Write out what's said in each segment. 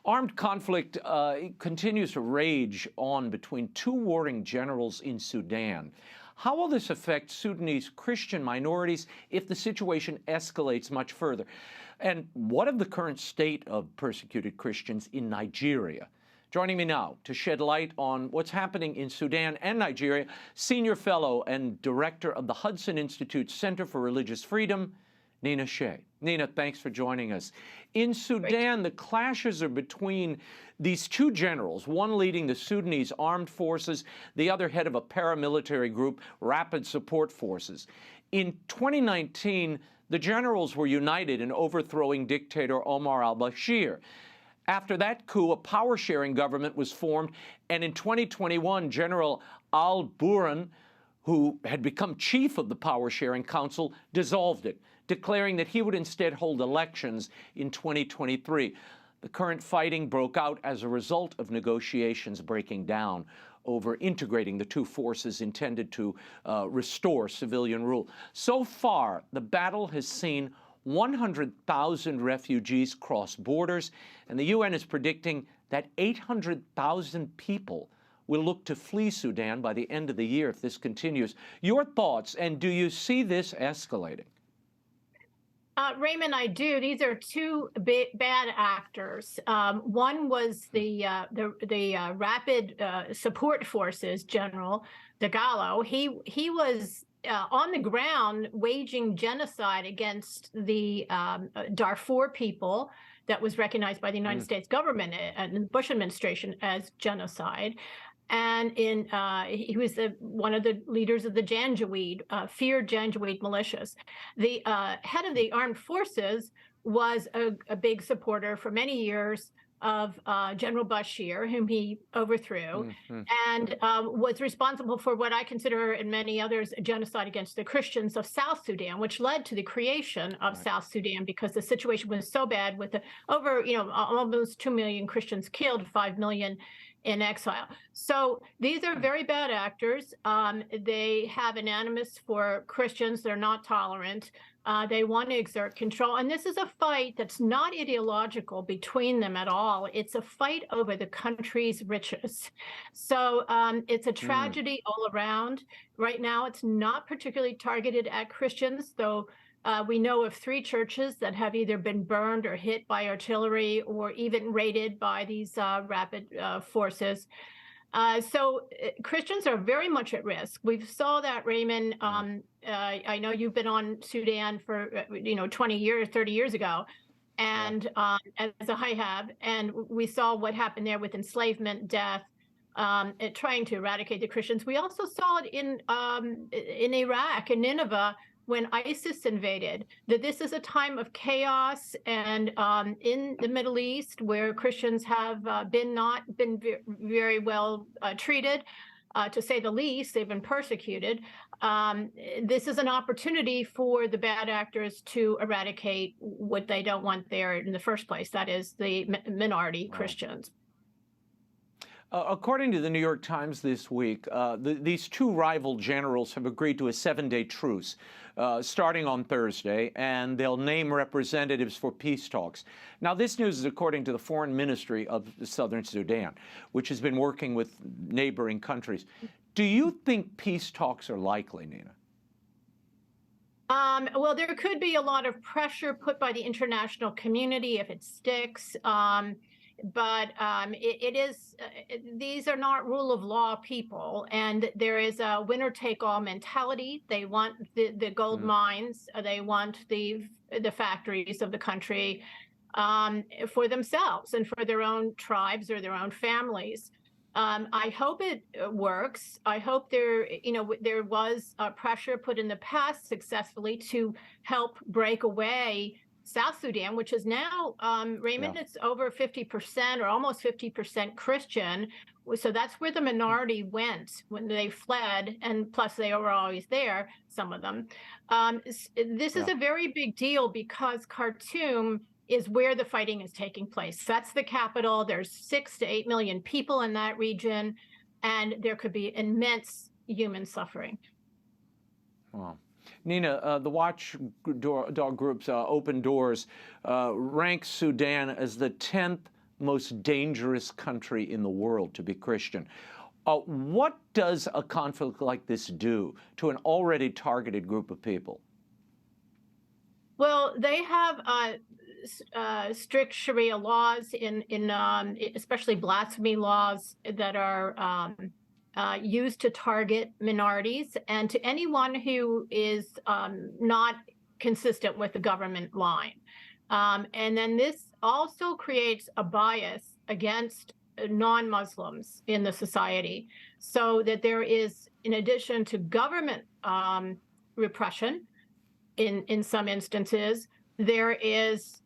Armed conflict continues to rage on between two warring generals in Sudan. How will this affect Sudanese Christian minorities if the situation escalates much further? And what of the current state of persecuted Christians in Nigeria? Joining me now to shed light on what's happening in Sudan and Nigeria, Senior Fellow and Director of the Hudson Institute Center for Religious Freedom, Nina Shea. Nina, thanks for joining us. In Sudan, the clashes are between these two generals, one leading the Sudanese armed forces, the other head of a paramilitary group, Rapid Support Forces. In 2019, the generals were united in overthrowing dictator Omar al-Bashir. After that coup, a power-sharing government was formed, and in 2021, General al-Burhan, who had become chief of the power-sharing council, dissolved it, declaring that he would instead hold elections in 2023. The current fighting broke out as a result of negotiations breaking down over integrating the two forces intended to restore civilian rule. So far, the battle has seen 100,000 refugees cross borders, and the UN is predicting that 800,000 people will look to flee Sudan by the end of the year if this continues. Your thoughts, and do you see this escalating? Raymond, I do. These are two bad actors. One was the Rapid Support Forces General Dagalo. He was on the ground waging genocide against the Darfur people that was recognized by the United States government and the Bush administration as genocide. And he was one of the leaders of the Janjaweed, feared Janjaweed militias. The head of the armed forces was a big supporter for many years of General Bashir, whom he overthrew, and was responsible for what I consider, and many others, a genocide against the Christians of South Sudan, which led to the creation of South Sudan, because the situation was so bad with over, almost 2 million Christians killed, 5 million in exile. So these are very bad actors. They have an animus for Christians. They're not tolerant. They want to exert control. And this is a fight that's not ideological between them at all. It's a fight over the country's riches. So it's a tragedy all around. Right now, it's not particularly targeted at Christians, though we know of 3 churches that have either been burned or hit by artillery or even raided by these rapid forces. So Christians are very much at risk. We saw that, Raymond. I know you've been on Sudan for 20 years, 30 years ago, and as I have, and we saw what happened there with enslavement, death, trying to eradicate the Christians. We also saw it in Iraq, in Nineveh, when ISIS invaded, that this is a time of chaos, and in the Middle East, where Christians have not been very well treated, to say the least. They've been persecuted. This is an opportunity for the bad actors to eradicate what they don't want there in the first place, that is the minority Christians. According to the New York Times this week, these two rival generals have agreed to a 7-day truce starting on Thursday, and they'll name representatives for peace talks. Now, this news is according to the Foreign Ministry of Southern Sudan, which has been working with neighboring countries. Do you think peace talks are likely, Nina? Well, there could be a lot of pressure put by the international community if it sticks. But these are not rule of law people, and there is a winner take all mentality. They want the gold mines, they want the factories of the country for themselves and for their own tribes or their own families. I hope it works. I hope there was pressure put in the past successfully to help break away South Sudan, which is now, Raymond, it's over 50% or almost 50% Christian. So that's where the minority went when they fled, and plus they were always there, some of them. This is a very big deal because Khartoum is where the fighting is taking place. That's the capital. There's 6 to 8 million people in that region, and there could be immense human suffering. Wow. Nina, the watchdog groups Open Doors ranks Sudan as the 10th most dangerous country in the world to be Christian. What does a conflict like this do to an already targeted group of people? Well, they have strict Sharia laws especially blasphemy laws that are used to target minorities and to anyone who is not consistent with the government line. And then this also creates a bias against non-Muslims in the society, so that there is, in addition to government repression, in some instances, there is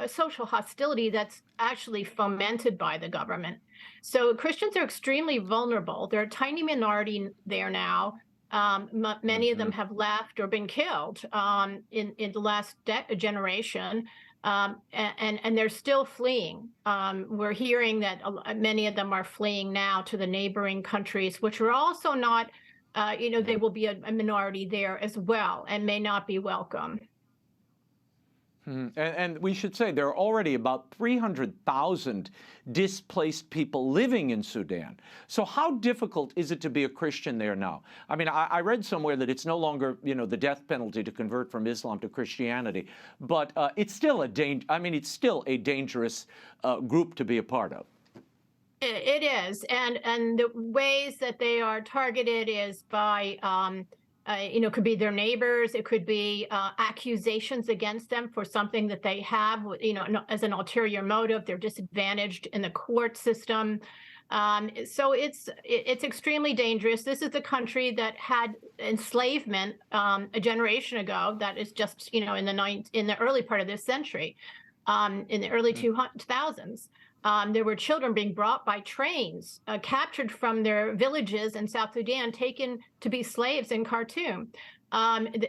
social hostility that's actually fomented by the government. So Christians are extremely vulnerable. They're a tiny minority there now. Many of them have left or been killed in the last generation, and they're still fleeing. We're hearing that many of them are fleeing now to the neighboring countries, which are also not, they will be a minority there as well and may not be welcome. And we should say there are already about 300,000 displaced people living in Sudan. So how difficult is it to be a Christian there now? I mean, I read somewhere that it's no longer, the death penalty to convert from Islam to Christianity, but it's still it's still a dangerous group to be a part of. It is, and the ways that they are targeted is by could be their neighbors. It could be accusations against them for something that they have, as an ulterior motive. They're disadvantaged in the court system. So it's extremely dangerous. This is the country that had enslavement a generation ago. That is just, in the early part of this century, in the early 2000s. There were children being brought by trains, captured from their villages in South Sudan, taken to be slaves in Khartoum.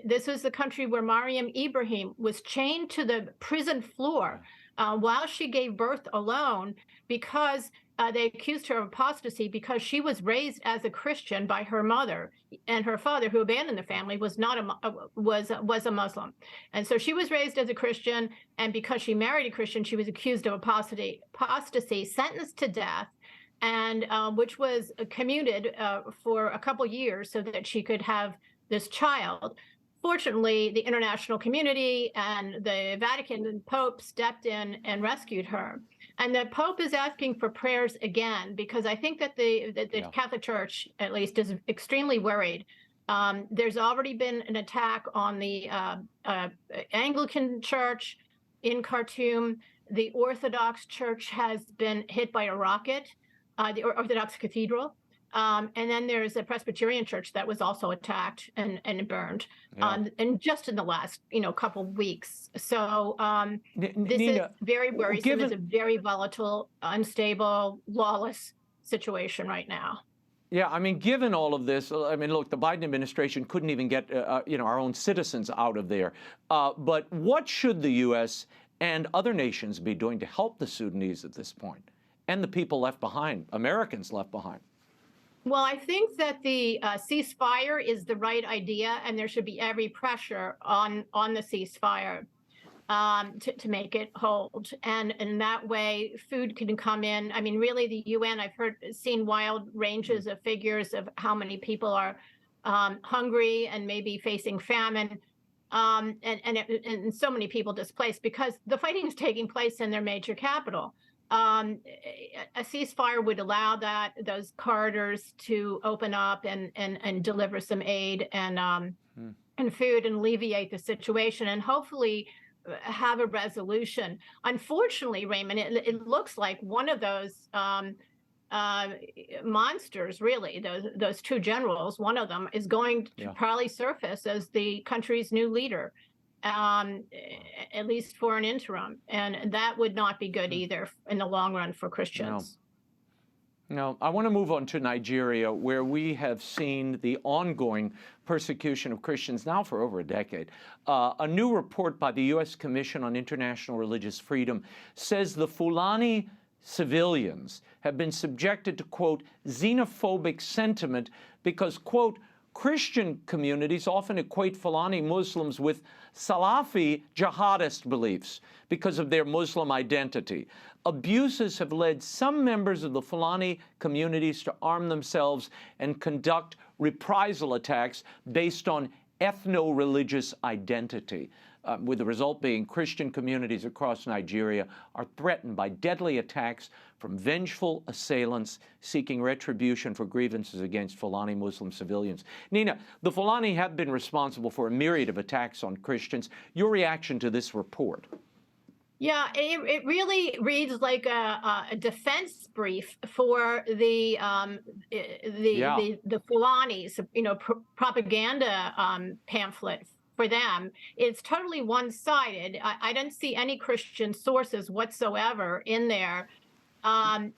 This was the country where Mariam Ibrahim was chained to the prison floor while she gave birth alone, because they accused her of apostasy because she was raised as a Christian by her mother, and her father, who abandoned the family, was a Muslim. And so she was raised as a Christian, and because she married a Christian, she was accused of apostasy, sentenced to death, and which was commuted for a couple years so that she could have this child. Fortunately, the international community and the Vatican and Pope stepped in and rescued her. And the Pope is asking for prayers again, because I think that the Catholic Church, at least, is extremely worried. There's already been an attack on the Anglican Church in Khartoum. The Orthodox Church has been hit by a rocket, the Orthodox Cathedral. And then there's a Presbyterian church that was also attacked and burned, and just in the last couple of weeks. So this is very worrisome. It's a very volatile, unstable, lawless situation right now. Yeah, I mean, given all of this, look, the Biden administration couldn't even get our own citizens out of there. But what should the U.S. and other nations be doing to help the Sudanese at this point, and the people left behind, Americans left behind? Well, I think that the ceasefire is the right idea, and there should be every pressure on the ceasefire to make it hold. And in that way, food can come in. I mean, really, the UN, I've seen wild ranges of figures of how many people are hungry and maybe facing famine, and so many people displaced because the fighting is taking place in their major capital. A ceasefire would allow those corridors to open up and deliver some aid and food and alleviate the situation and hopefully have a resolution. Unfortunately, Raymond, it looks like one of those monsters, really, those two generals, one of them is going to probably surface as the country's new leader. At least for an interim, and that would not be good either in the long run for Christians. No, I want to move on to Nigeria, where we have seen the ongoing persecution of Christians now for over a decade. A new report by the U.S. Commission on International Religious Freedom says the Fulani civilians have been subjected to, quote, xenophobic sentiment because, quote, Christian communities often equate Fulani Muslims with Salafi jihadist beliefs because of their Muslim identity. abuses have led some members of the Fulani communities to arm themselves and conduct reprisal attacks based on ethno-religious identity, with the result being Christian communities across Nigeria are threatened by deadly attacks from vengeful assailants seeking retribution for grievances against Fulani Muslim civilians. Nina, the Fulani have been responsible for a myriad of attacks on Christians. Your reaction to this report? Yeah, it really reads like a defense brief for the Fulani's, propaganda pamphlet for them. It's totally one-sided. I don't see any Christian sources whatsoever in there. And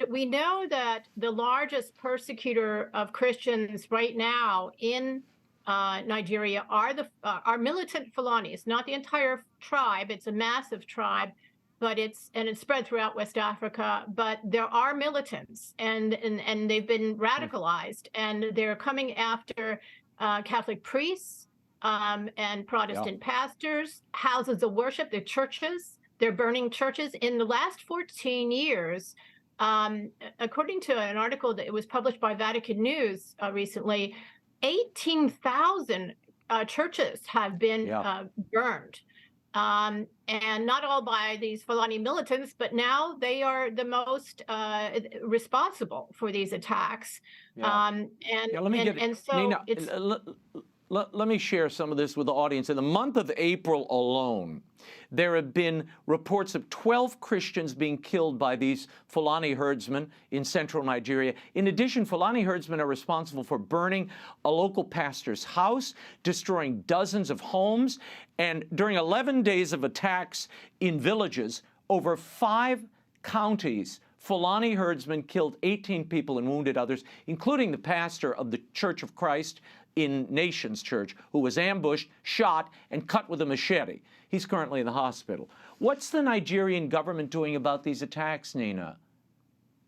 we know that the largest persecutor of Christians right now in Nigeria are militant Fulanis, not the entire tribe. It's a massive tribe, but it's spread throughout West Africa. But there are militants, and they've been radicalized, and they're coming after Catholic priests and Protestant pastors, houses of worship, their churches. They're burning churches. In the last 14 years, according to an article that was published by Vatican News recently, 18,000 churches have been burned, and not all by these Fulani militants, but now they are the most responsible for these attacks. Nina, let me share some of this with the audience. In the month of April alone, there have been reports of 12 Christians being killed by these Fulani herdsmen in central Nigeria. In addition, Fulani herdsmen are responsible for burning a local pastor's house, destroying dozens of homes, and during 11 days of attacks in villages, over 5 counties, Fulani herdsmen killed 18 people and wounded others, including the pastor of the Church of Christ in Nations Church, who was ambushed, shot, and cut with a machete. He's currently in the hospital. What's the Nigerian government doing about these attacks, Nina?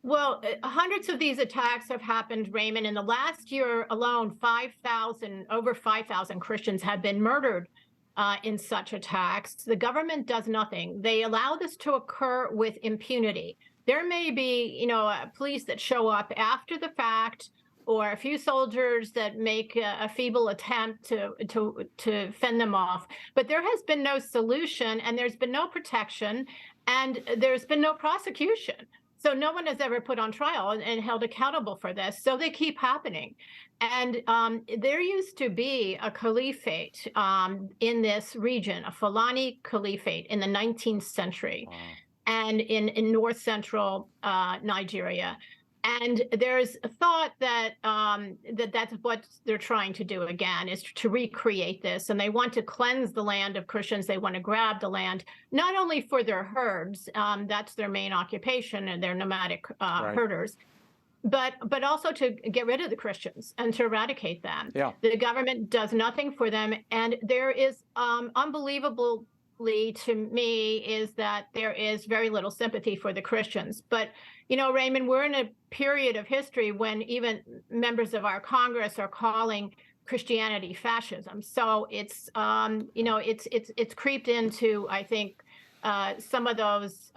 Well, hundreds of these attacks have happened, Raymond. In the last year alone, over 5,000 Christians have been murdered in such attacks. The government does nothing. They allow this to occur with impunity. There may be, police that show up after the fact, or a few soldiers that make a feeble attempt to fend them off. But there has been no solution, and there's been no protection, and there's been no prosecution. So no one is ever put on trial and held accountable for this. So they keep happening. And there used to be a caliphate in this region, a Fulani caliphate in the 19th century, and in north central Nigeria. And there's a thought that that's what they're trying to do again, is to recreate this. And they want to cleanse the land of Christians. They want to grab the land, not only for their herds, that's their main occupation, and they're nomadic herders, but also to get rid of the Christians and to eradicate them. Yeah. The government does nothing for them. And there is unbelievably to me is that there is very little sympathy for the Christians. But Raymond, we're in a period of history when even members of our Congress are calling Christianity fascism. So it's it's creeped into, I think, some of those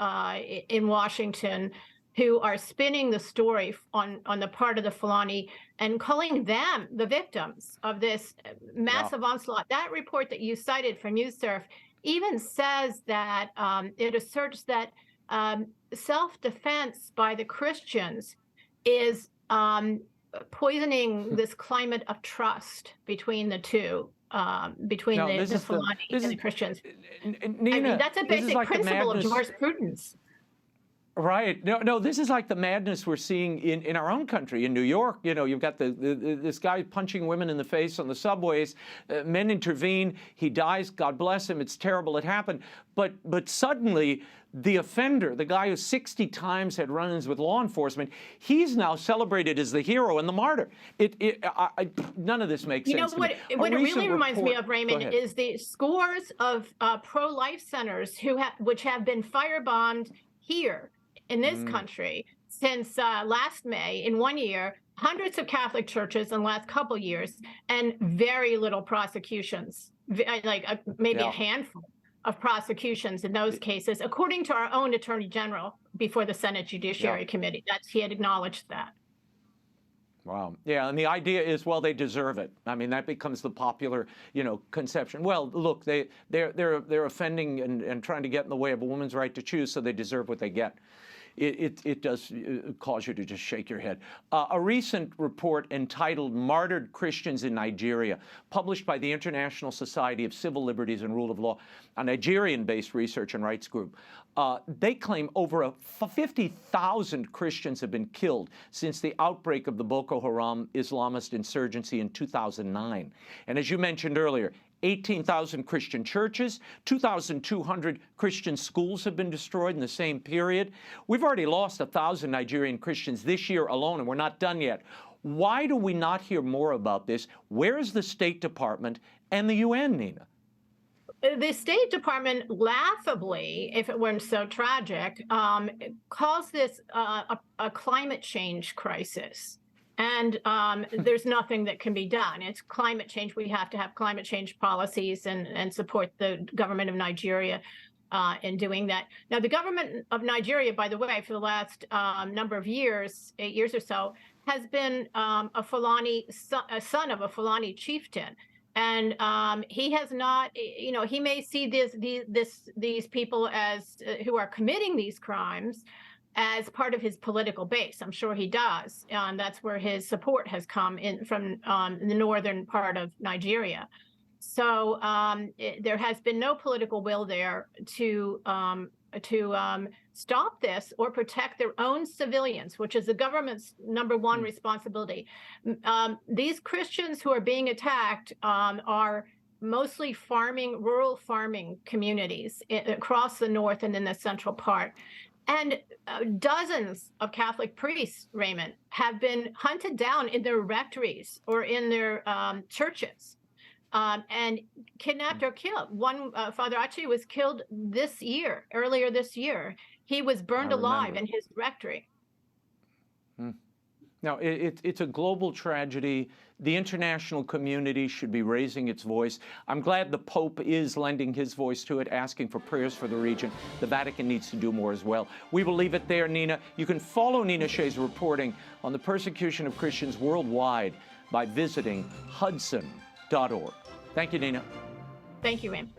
in Washington who are spinning the story on the part of the Fulani and calling them the victims of this massive onslaught. That report that you cited from USCIRF even says that it asserts that self-defense by the Christians is poisoning this climate of trust between the two, between the Fulani and the Christians. Nina, that's a basic principle of jurisprudence. Right. No, this is like the madness we're seeing in our own country, in New York. You've got this guy punching women in the face on the subways. Men intervene. He dies. God bless him. It's terrible. It happened. But suddenly, the offender, the guy who 60 times had run-ins with law enforcement, he's now celebrated as the hero and the martyr. None of this makes sense. What it really reminds me of, Raymond, is the scores of pro-life centers which have been firebombed here in this country since last May. In 1 year, hundreds of Catholic churches in the last couple years, and very little prosecutions, like maybe a handful of prosecutions in those cases, according to our own Attorney General before the Senate Judiciary Committee. He had acknowledged that. Wow. Yeah, and the idea is, well, they deserve it. I mean, that becomes the popular, conception. Well, look, they're offending and trying to get in the way of a woman's right to choose, so they deserve what they get. It does cause you to just shake your head. A recent report entitled Martyred Christians in Nigeria, published by the International Society of Civil Liberties and Rule of Law, a Nigerian-based research and rights group, they claim over 50,000 Christians have been killed since the outbreak of the Boko Haram Islamist insurgency in 2009. And as you mentioned earlier, 18,000 Christian churches, 2,200 Christian schools have been destroyed in the same period. We've already lost 1,000 Nigerian Christians this year alone, and we're not done yet. Why do we not hear more about this? Where is the State Department and the UN, Nina? The State Department, laughably, if it weren't so tragic, calls this a climate change crisis. And there's nothing that can be done. It's climate change. We have to have climate change policies and support the government of Nigeria in doing that. Now, the government of Nigeria, by the way, for the last number of years, 8 years or so, has been a son of a Fulani chieftain. And he has not, he may see these people as who are committing these crimes as part of his political base. I'm sure he does. That's where his support has come in from the northern part of Nigeria. So there has been no political will there to stop this or protect their own civilians, which is the government's number one responsibility. These Christians who are being attacked are mostly rural farming communities across the north and in the central part. And dozens of Catholic priests, Raymond, have been hunted down in their rectories or in their churches and kidnapped or killed. One, Father Achi, was killed earlier this year. He was burned alive in his rectory. Now, it's a global tragedy. The international community should be raising its voice. I'm glad the Pope is lending his voice to it, asking for prayers for the region. The Vatican needs to do more as well. We will leave it there, Nina. You can follow Nina Shea's reporting on the persecution of Christians worldwide by visiting hudson.org. Thank you, Nina. Thank you, Raymond.